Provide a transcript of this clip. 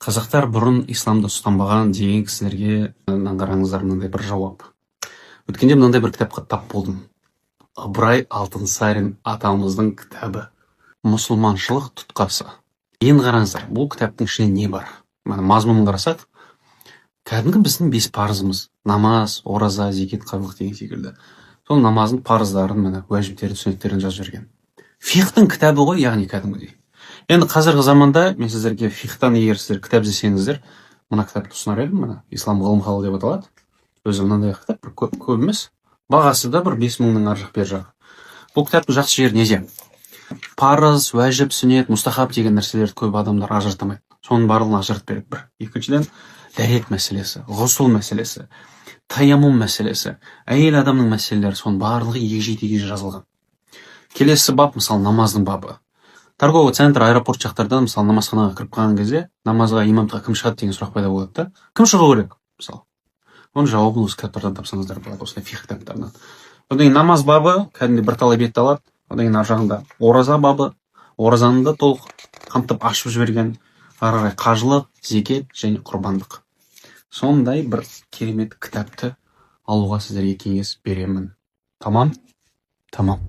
Қазақтар бұрын исламды ұстанбаған деген кісілерге қараңыздар мынандай бір жауап. Өткенде мынандай бір кітапқа тап болдым. Ыбырай Алтынсарин атамыздың кітабы. Мұсылманшылық тұтқасы. Енді қараңыздар, бұл кітаптың ішінде не бар? Мазмұнын қарасақ, кәдімгі біздің 5 парызымыз. Намаз, ораза, зекет, қажылық деген секілді. Сол намаздың парыздарын, уәжіптерін, сүннеттерін жазып жүрген. Фихтың кітабы ғой, яғни кәдімгідей. Енді қазіргі заманда мен сіздерге фихтан егер сіздер кітап іздесеңіздер, мына кітапты ұсынар едім, ислам ғылым халы деп аталады. Өзі мынандай кітап, бір көп емес. Бағасы да бір 5.000-ның ар жақ бер жағы. Бұл кітаптың жақсы жері неде? Парыз, уәжіп, сүннет, мұстахаб деген нәрселерді көп адамдар ажыратамайды. Соның барлығын ажыратып береді бір. Екіншіден, дәрет мәселесі, ғұсыл мәселесі, таяммум мәселесі, әйел адамның мәселелері, соның барлығы егжей-тегжейлі жазылған. Келесі бап, мысалы, намаздың бабы. Торговый центр, аэропорт жақтардан, мысалы, намазханаға кіріп қалған кезде, намазға имамға кім шығады деген сұрақ пайда болады да. Кім шығу керек, мысалы? Оның жауабын осы кітаптардан тапсаңыздар болады, осылай фих кітаптарынан. Одан кейін намаз бабы, кәдімгідей бір талай бетті алады. Одан кейін ар жағында ораза бабы, оразаны да толық қамтып ашып жіберген. Ары қарай қажылық, зекет және құрбандық. Сондай бір керемет кітапты алуға сіздерге кеңес беремін. Тамам? Тамам.